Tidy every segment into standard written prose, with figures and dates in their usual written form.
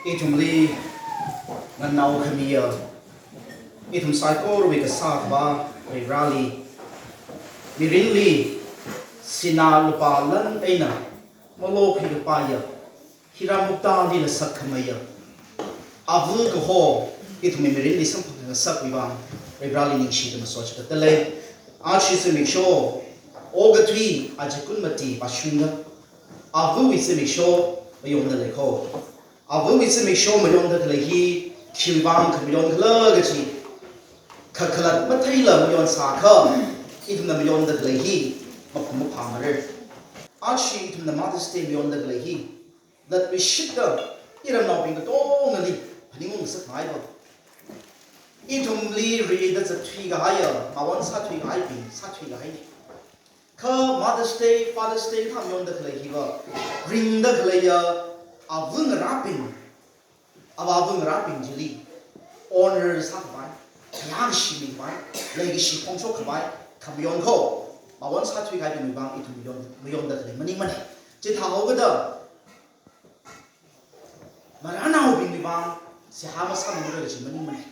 itum li na nau khamia itum psycho wi ka sa ba ri rally mi rinli sina lupa lan aina molo phi lupa ya hiramukta li la sak khamaya avu ko ho itum mi rinli sam phang sak wi ba ri rally ning shi de so cha ta le a chi se make sure oga twi ajikun mati pashunga avu wi se make sure mayon da le ko avu wi se make sure mayon da le hi khiwang khmiyon khla ga chi khakhalat mathai la mayon sa kha itum na mayon da le hi makum phamare achi itum na Mother's Day mayon da le hi that we should iram now being the dong ali phaningung sa khai ba itum li ri da za thwi ga ya mawan sa thwi ga ai bi sa thwi ga ai ka Mother's Day, Father's Day tham yon da khle hi ba ring da khle ya avung rapin jili honor sa ba yang shi mi ba le gi shi phong so khbai kham yon kho ma wan sa thui ga bi mi bang itu mi yon da khle mani mani je tha ho ga da ma ra na ho bi mi bang se ha ma sa mo ga ji mani mani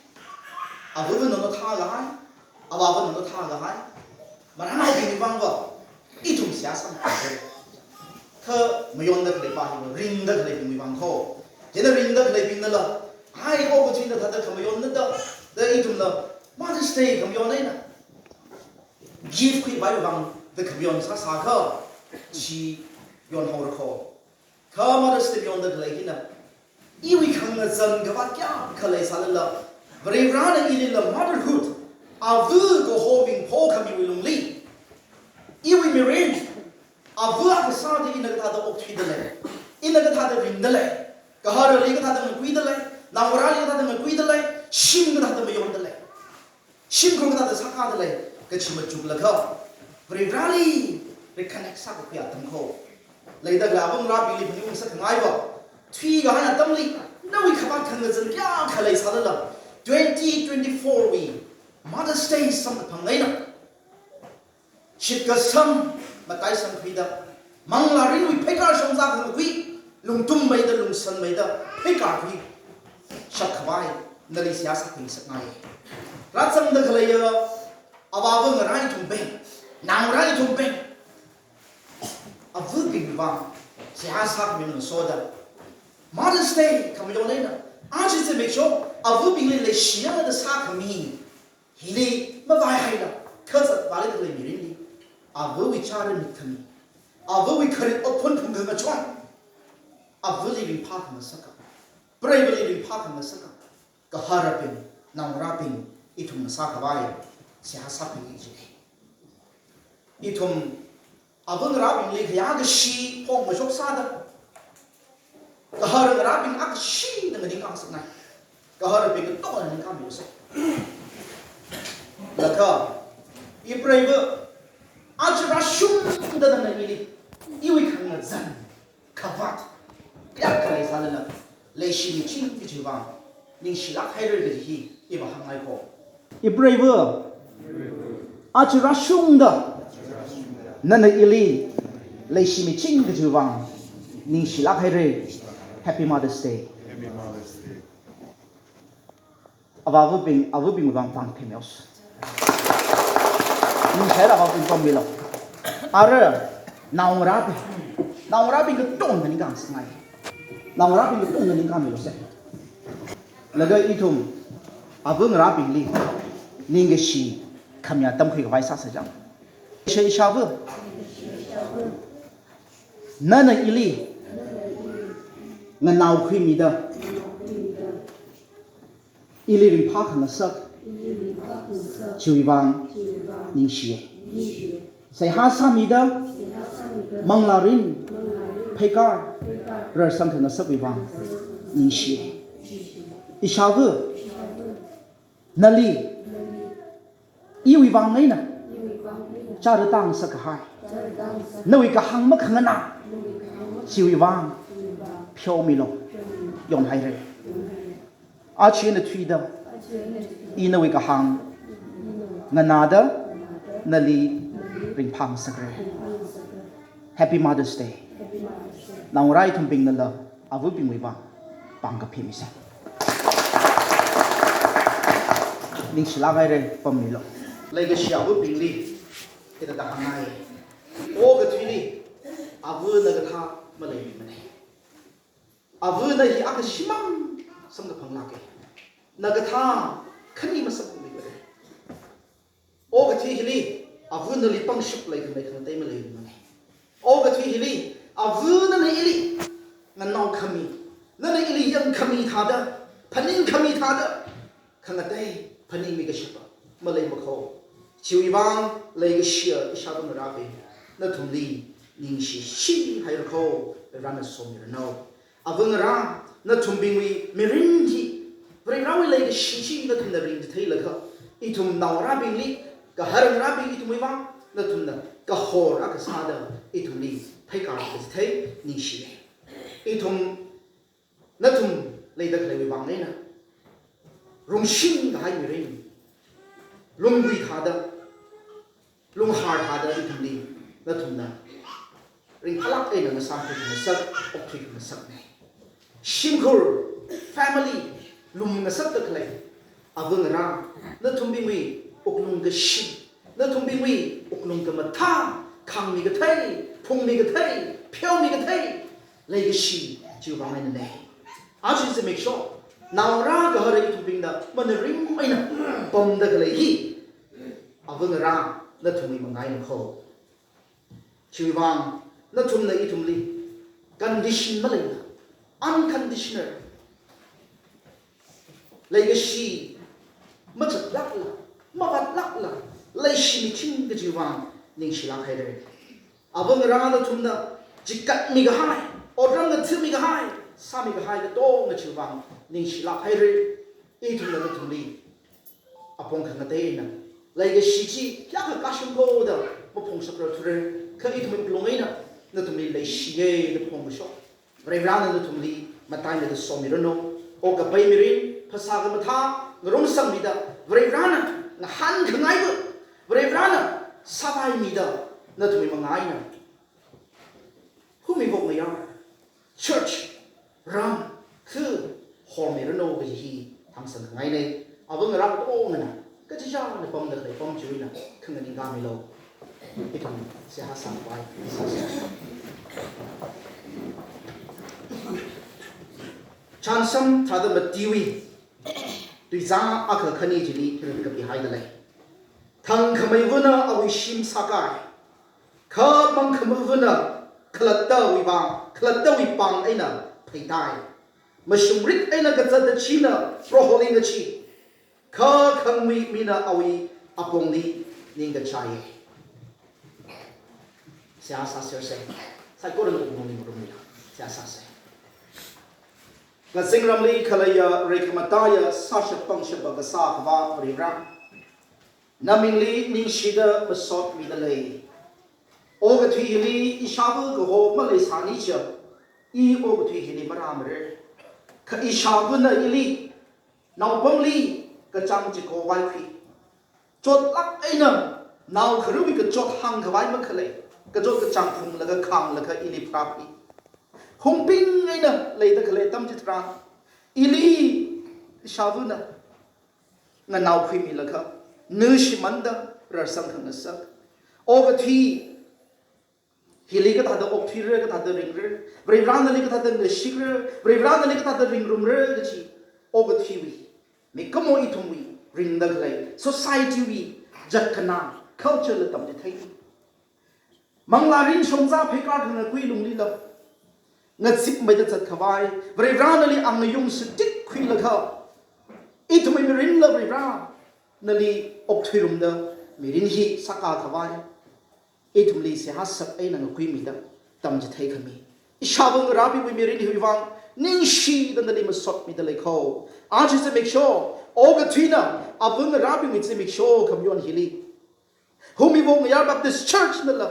avu no tha ga hai awa no tha ga hai ma ra na ho bi mi bang ba itum sia sam ka mayon da kle pa hi ring da kle mi bang kho je da ring da kle bin da la ai ko ko chin da da ka mayon da da itum da Mother's Day ka mayon na give kui bai bang da ka mayon sa sa kha chi yon ho kho ka Mother's Day yon da kle hi na I wi khang na zan ga ba kya khle sa la very rana I la motherhood avu go hobing po ka mi lung li iwi mi range avu a sa de ina ka da ok thi de le ina ka tha de ring de le ka har ri ka tha de ngui de le na ora ri ka tha de ngui de le shim ka tha de mayon de le shim ko ka tha de sa ka de le ka chi ma chu la kha very rally re connect sa ko ya tam kho le da la bang ra bi li ni sa ngai ba thwi ga na tam li na wi kha ba khang ga zan kya kha le sa la 2024 we Mother's Day sam phang ngai na shit ka sam matai sam khida mangla ri wi phekar som za khang wi lung tum mai da lung san mai da phekar wi shak khwai nali sia sa khing sak ngai ra sam da khle ya awa bu ngai thum be nang rai thum be avu bi ba sia sa mi no so da Mother's Day kam yo le na a chi se make sure avu bi le sia da sa khami hi le ma bai hai da kha sa ba le mi ri avu wi chare mi thami avu wi khari open thung ga chon avu li bi pha kham saka brave li bi pha kham saka ka harapin nang rapin itum sa ka bai se ha sa pi ji itum avu rapin li ya ga shi phong ma sok sa da ka har rapin ak shi da ngi kang sa nai ka harapin ka to ni ka mi sa la ka I brave Ajra shum da da na ili iwi khang na zan khavat ya kale sa la le shi ni chin ti chu bang ning shi la khai re de hi I ba hang ai ko I brave ajra shum da na na ili le shi mi chin ti chu bang ning shi la khai re Happy Mother's Day avu bing bang pang phemios ning sai la ba pom mi lo are naung ra bi ke tong ni gang sai naung ra bi ke tong ni gang mi lo se la ga I thum avung ra bi li ning ge shi kham ya tam khoi vai sa sa jang she sha vu na na ili na nau khoi mi da ili rim pha khang sak chui bang ning shi sai ha sa mi da manglarin phekar ra sam thana sak wi bang ning shi ishavu nali I wi bang ngai na cha ra tang sak hai na wi ka hang ma khang na chi wi bang phyo mi lo yong hai re a chi na thui da I na wi ka hang nganada nali ring phang sakre Happy Mother's Day. Nang rai thum ping na la avu ping wi ba ปังกับพิมิสันนิ่งชิลาไงเลยปมนี่หรอกเลยก็เชียวว่าบิงลีที่จะทำไงโอ้ก็ทีนี้อาวุธนั่นก็ท่ามาเลยมันเลยอาวุธนั่นอีอาก็ชิมังสมกับพังลักเองนั่นก็ท่าขันนี้มาสมกับมันเลยโอ้ก็ทีนี้อาวุธนั่นลีปังชุบเลยกันเลยกันได้มาเลยมันเลยโอ้ก็ทีนี้อาวุธนั่นอีลีงั้นน้องขมีนั่นอีลียังขมีท่าเด้อพันนิงขมีท่าเด้อขันได้พันนิงมีกระชุบมาเลยมาเขาชีวิตบางเลยก็เชียร์อิชาบุนราเบนั่นทุ่มลีนิ่งชีให้เราเขารันสมรโนอาวุธรานั่นทุ่มบิงวีมีริงที่เวลาเราเลยก็ชีนั่นทุ่มนั่นริงที่ไทยเลยเขาอีทุ่มนาวราบิงลีก็ฮารงราบิงอีทุ่มวิวังนั่นทุ่มนั่นก็ฮอร์อาก็สาดอีทุ่มลีไทยการที่ไทยนิ่งชีอีทุ่มนั่นทุ่มเลยก็เลยวิวังเลยนะรุ่งชิงก็ให้มีริงลุงวีท่าเด้อลุงฮาร์ท่าเด้ออีทุ่มลีนั่นทุ่มนั่นริงพลักเองนั่นสร้างขึ้นมาสักอกที่มาสักเนี่ยชิมคูร์ family ลุงมาสักตะเลยอาวุธรานั่นทุ่มบิงวีอกลุงก็ชิมนั่นทุ่มบิงวีอกลุงก็มาท่าคังมีก็เทยพงมีก็เทยเพียวมีก็เทยเลยก็ชิมจิวบางไม่นั่นเองอาชีพจะ make sure นาวราก็ฮาร์อีทุ่มบิงดามันริมไม่นะปมตะเลยฮีอาวุธรานั่นทุ่มมีมังไงนะเขาชีวิตบางนั่นทุ่มเลยทุ่มลี condition มาเลยนะ unconditional เลยก็ชีมาจัดลักละมาวัดลักละเลยชีมิทิ้งก็จีวันนิ่งชิลักให้เลยอาวุธรานั่นทุ่มนะจิกัดมีก็ให้อดรังก็ทึมีก็ให้สามีก็ให้ก็โตก็จีวันนิ่งชิลักให้เลยอีทุ่มนั่นทุ่มลีอาพงขังก็เต้นนะเลยก็ชีจีอยากก็กาชมโกเด้อมาพงสักระทุเรคืออีทุ่มลงไงนะนั่นทุ่มลีเลยชีเย่เดพงก็ชอบเรื่องนั้นนั่นทุ่มลีมาตายในตัวสมิรโนโอกับไปมิรินภาษากันมาท่างรุ่งสังมิดาเรื่องนั้นงหันขึ้นไงบุเรื่องนั้นสบายมิดานั่นทุ่มลีมาไงนะผู้มีบอกไม่ยาก church รังคือฮอร์มิรโนก็จะฮีทำสังไงเลยเอาเรื่องรังโอ้เงินนะก็จะยากในปมเด็กในปมจุยนะขึ้นเงินกาไม่โลอีกคนเสียหาสังไว้ฉันซ้ำถ้าจะมาดีวีด้วยจ้าอาคือขันนี้จีนีที่เราเก็บไว้ให้เลยทั้งขมายวันเอาไว้ชิมสักการข้ามังขมายวันคลัดเตอร์วิบังคลัดเตอร์วิปังไอ้น่ะไปได้มาชุมริกไอ้น่ะก็จะได้ชีน่ะโปรโฮลิงก็ชีข้าขังมีน่ะเอาไว้อาปงนี้นิ่งก็ใช่เสียสาเสียเสียใส่ก็เรื่องของมันนี่มันรู้เสียสาเสียงั้นสิ่งรำลีขลัยเรียกมาตายสาชปังชบังกษาขวาริรังนามิงลีนิงชิดามาสอดมีดเลยโอกทุยลีอิชาบุก็โหมาเลยสานิจอีโอกทุยลีมารามเรข้าอิชาบุน่ะอีลีนาวปังลีก็จังจิโกไว้ขี้จดลักไอ้น่ะนาวครูวิก็จดหังขวายมันขเลยก็จดก็จังพุงแล้วก็ขังแล้วก็อีลีพราบีหงปิงไงนะเลยตะเลยตั้มจิตราอีลีชาวนะงั้นนาวคุยมีแล้วครับนื้อชิมันดาระสังขังสักโอ้ก็ที่ฮิลีก็ตัดดอกที่เรื่องก็ตัดดริงเรื่องบริวารนั่นเลยก็ตัดดเนื้อชิกเรื่องบริวารนั่นเลยก็ตัดดริงรุมเรื่องก็ชีโอ้ก็ที่วีมีก็มออีทุ่มวีริงดักเลย society วีจัดขนาด culture เลยตั้มจิตให้มังลารินชงซาเพกาถึงคุยลุงลีละงัดสิบไม่ได้จัดขวายบริวารนั่นเลยอังนยุ่งสุดจิตคุยละเขาอีทุ่มไม่รินละบริวารนั่นเลยอกที่รุมเดอมีรินฮีสักการขวายอีทุ่มลีเสียหัสไอ้นั่งคุยมีดตั้มจิตให้ขมีอิชาบุงราบิวิมีรินฮีวังนิ่งชีดันเลยมาสดมีดเลยเขาอาจจะ make sure โอ้ก็ที่น่ะอาบุงราบิวิจะ make sure คำย้อนฮิลีหูมีวงยาแบบ this church นั่นแหละ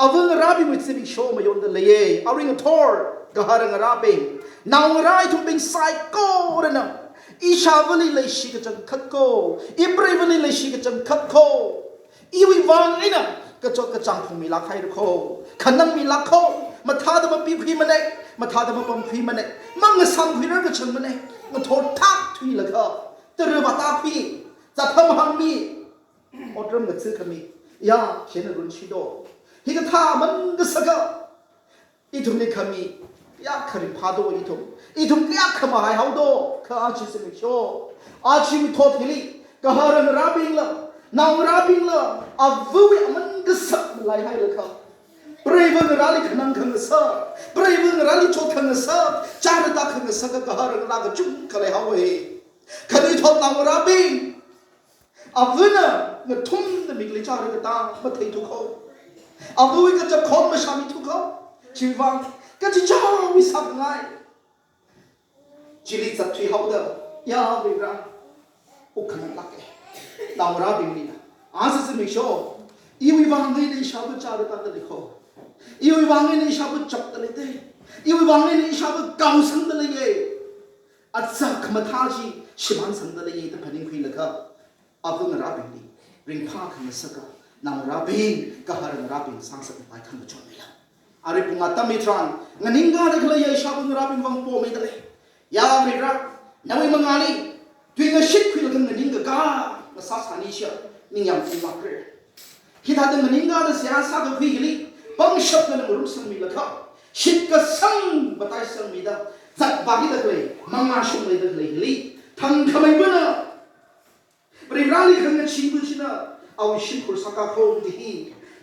อาวุธราบิวิจะ make sure มาย้อนเลยเอาเรื่องทอร์ก็หาเรื่องราบินาวรายทุ่มเป็นไซโก้เลยนะอิชาวันนี้เลยชีกจังคัดโก้อิบริวันนี้เลยชีกจังคัดโก้อีวิวังนี่นะก็จดกระจังคงมีลักให้ดูโก้ขันนั่งมีลักโก้มาท้าตัวมาปีพีมันเอง มาทาดมาปมคุยมันเนี่ยมังเงสังคุยแล้วก็ชนมันเนี่ยมาโทษทักทุยละก็แต่เรือมาตาพี่จะทำหังมีอดเริ่มกับซื้อขมียาเขียนรุ่นชิโดฮิกท่ามันก็สักอีทุ่มนี่ขมียาขริพาโดอีทุ่มยาขมาให้เขาโดข้าอาชีพสมิโชอาชีพโทษฮิลีก็หาเรื่องราบิงละนางราบิงละอาวุธมันก็สักมาไล่ให้ละเขาปริบุญราลิขนังขังสักปริบุญราลิโชขังสักจารตาขังสักก็หาเรื่องราก็จุ่มก็เลยเขาเองคดีโทษนางราบิงอาวุธน่ะเงินทุ่มแต่มีกลิ่นจารึกตามาทิ้งทุกคนอาวุธก็จะคนมาชามิทุกคนชีวิตวังก็จะเจ้าวิสักไงชีวิตสัตว์ที่เขาเดิมยาวิรังอุคนันลักเอนางราบิงนี่นะอาศัยสิ่งมิโชอีวิวังนี่ในชาวจารึกตาเลยเขาอีวิวังนี่ในชาวจับตะเลยเตอีวิวังนี่ในชาวเก่าสังตะเลยอัศขมทาจีชิมันสังตะเลยแต่พันธุ์คุยเลยครับอาวุธราบิงนี่ริงพาขันสักนางราบิงก็หาเรื่องราบิงสร้างสติไปขันมาจนไม่ละอาริปุงอัตมิตรันงั้นนิงกาได้เคยชาวบุญราบิงวังโปไม่ได้ยาวิรักนวิมังอาลีด้วยเงินชิดคุยกันนิงกามาสัสานิเชียนิยามที่มาเกลือคิดหาดึงนิงกาได้เสียสักคุยกันลีบังชับกันรุ่งสังมีละครับชิดก็สังบัตรสังมีได้จัดบากิได้เลยมังอาชุมเลยได้เลยลีทั้งทำไมบ้างบริการที่ขันเงินชิบุชินะเอาชิมคุรสักการโคดีฮี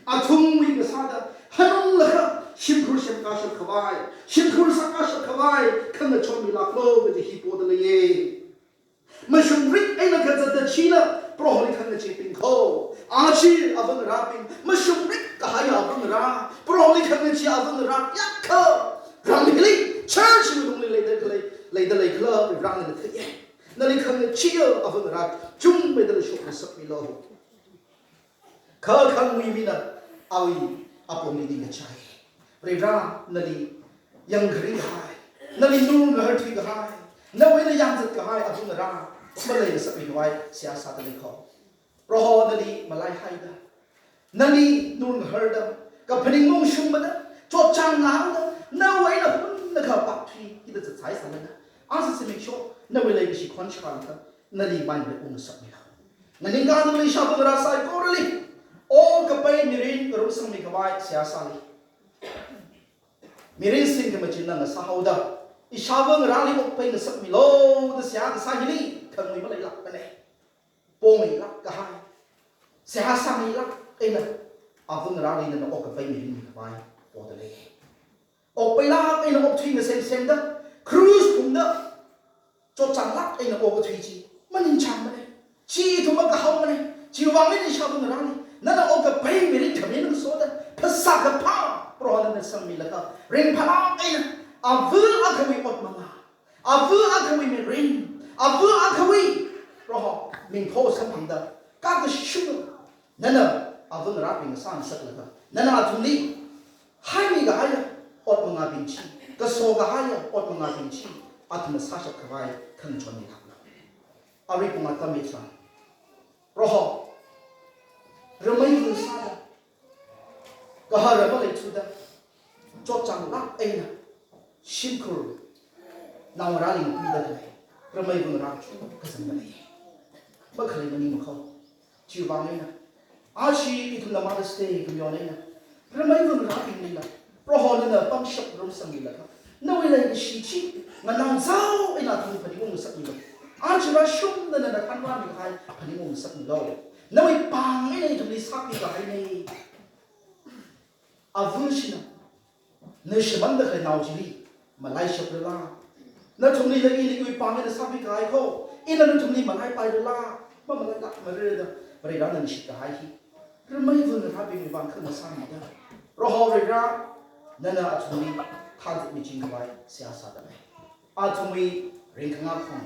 อาทุ่งวิ่งกับซาดาฮันละครับชิมคุรเชมกาชขวายชิมคุรสักการชขวายขันเงินชนมีลักโลไปที่ฮีโปดเลยมันชมริกไอ้นักจัดชีละโปรลิขันเงินชิปิงโคอาชีอาบังราบิงมันชมริกก็หายอาบังราโปรลิขันเงินชีอาบังรายักษ์เขารังฮิลีเชิญชิมตรงเลยเลยคลาไปรังเลยเถียนั่นเลยขันเงินชีอาบังราจุ่มไปเลยชุกสักมิโลข้าขันวีมินะเอาอีอาปมีดีกับใจเรียบร้อยนั่นเลยยังกรีดหายนั่นเลยนุ่งกระหัตถ์กระหายนั่นเวลายังจัดกระหายอาบังรามาเลยสักมิโลไว้เสียสัตว์เลยเขาเพราะนั่นเลยมาไล่ให้ได้นั่นเลยนุ่งกระหัตถ์กับพนิงมุ่งชุ่มมันนะจดจำน้ำนะนั่นเวลาคุณนักปักที่ที่จะใช้สารนะอาศัยสิ่งชั่วนั่นเวลาที่ชิควันชาลกันนั่นเลยมันเป็นองค์สักมิโลนั่นเองการนั่นเลยชาวบ้านราศัยก็เลยโอ้กับไปมิรินกรุสังมิกวายเสียสาลีมิรินสิ่งที่มันจินนั่งสาวดาอิชาวบ้านราลีอกไปนสักมิโลแต่เสียสาลีขันไม่มาเลยหลักไปเลยโป่งไม่หลักก็ให้เสียสาลีหลักเองนะอาบ้านราลีนั่นออกกับไปมิรินมิกวายโอ้แต่เลยออกไปหลักเองนะออกที่มันเซ็งๆเด้อครูสผมเด้อจดจังหลักเองนะออกกับที่จีมันยิ่งชังมาเลยชีทุ่มกับเขามาเลยชีวางไม่ได้ชาวบ้านราลีนั่นเอากับไปไม่ได้ทำให้นั่งโซดาภาษากับพ่อเพราะนั่นสังมีละครับเร่งพลังเองอาวุธอาควีอดมังอาวุธอาควีมีเร่งอาวุธอาควีเพราะมีโพสัมพันธ์ดาการก็ชุ่มนั่นอาวุธรับเป็นสร้างสักละครับนั่นอาทุลีให้มีกายอดมังอาบินชีก็โซกายอดมังอาบินชีอาทุนสักขวายขันชนมีทักละอาริปมาตามิตรเพราะเราไม่รู้สักก็หาเราไม่รู้ได้จดจำรักเองนะชิมครูนาวราลิงคุยได้เลยเราไม่รู้รักก็สำคัญเลยเมื่อคืนมันนี่มันเขาชีวบ้านเลยนะอาชีพที่เรามาสเตย์กันอยู่เลยนะเราไม่รู้รักเองเลยนะเพราะเราเนี่ยต้องชักรู้สักนิดละครับนั่นเวลาที่ชีมันนั่งเศร้าไอ้น่าทุกคนที่มุ่งสักนิดอาชีพเราชุ่มนั่นน่ะท่านว่ามีใครพันธุ์มุ่งสักนิดเรานั่นไม่ปังไอ้เนี่ยตรงนี้สักนิดอะไรเนี่ยอาวุธสินะนั่นสมันเด็กเลยน่าจีรีมาไล่ชับเลยล่ะนั่นตรงนี้เลยอีนี่กูปังไอ้เนี่ยสักนิดอะไรเขาอีนั่นตรงนี้มาไล่ไปเลยล่ะมาไล่ละมาเรื่อยๆมาเรื่อยๆนั่นชิดอะไรที่เราไม่รู้นะถ้าเป็นบางคนมาสร้างไม่ได้เราหาเรื่องนั่นน่ะตรงนี้ท่านจะมีจริงไว้เสียสัตว์อะไรอาตรงนี้เรื่องงานของ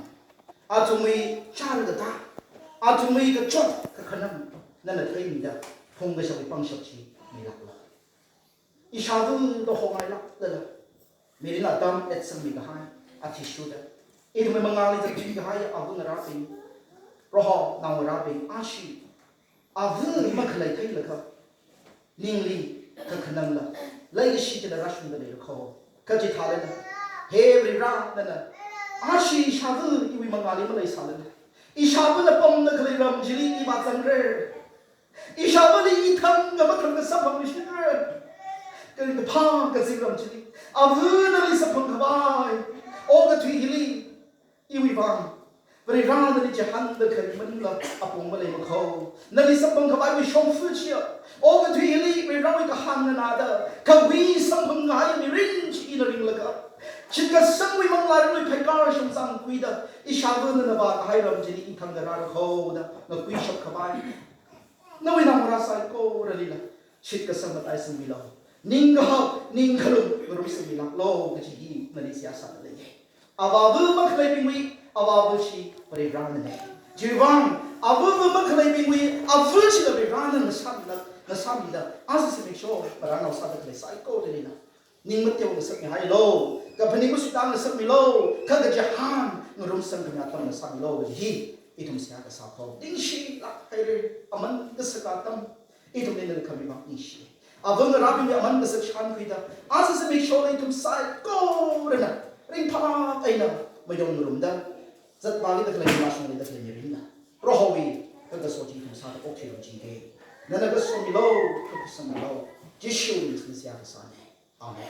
อาตรงนี้ชาติกระตาอาตรงนี้ก็จดก็ขนาดนั่นแหละที่มีได้พงก็จะไปปังชับชีมีหลักละอีชาวดูตัวหงายหลักเลยละมีเรื่องดำเอ็ดสังมีก็ให้อาทิตย์สุดเลยอีทำไมบางงานจะจีก็ให้เอาดูนราเป็นเพราะนางราเป็นอาชีอาวุธมันเคยที่เลยครับนิ่งลีก็ขนาดละเลยก็ชีจะได้รับชมได้เลยเขา ka ji thale na he ri ra na na a shi sha vu i wi mangali ma lai sa le i sha vu na pom na khle ram jili i ba chang re i sha vu li i thang ga ma thang ga sa phang ni shi re ka ri pa ka zing ram jili a vu na li sa phang ka bai o ga thui hili i wi bang Beri rang dari jahan dekat mana apung malay makau. Nali sampang kabai wi shom fu chia. O ka thui hili beri rang wi kahan na nada. Ka wi sampang ngai mi rin chi ina ring laka. Chit ka sang wi mang lai wi pai kar shom sang kui da. I shabu na ba kahai ram jini i thang da ra kau da. Na kui shop kabai. Na wi nang rasai ko rali la. Chit ka sang matai sang wi lau. Ning ka hap ning ka lum rum sang wi lak lo ka chi hi nali siasa na lagi. Ababu maklay pingwi. Ababu shi beri rang na. Jiwang ababu maklay pingwi. Ababu shi beri rang na nasami la. Asa si make sure barang sa da klay psycho dali na. Ning matyaw na sa mi hai lo. Kapani mo sutang na sa mi lo. Kaga jahan ngrum sang kanyatang na sa mi lo hi. Itum siya ka sa ko. Ding shi lak hai re aman kasakatam. Itum din na kami bang ishi. Abang rabi mi aman kasakhan kuida. Asa si make sure itum psycho na. Ring pa ay na mayong ngrum Zat bagi tak lagi masuk ni tak lagi ringa. Rohawi kagak soji tu satu okey jingke. Nana kesum milo kesum milo. Jishu ni siapa sana. Amen.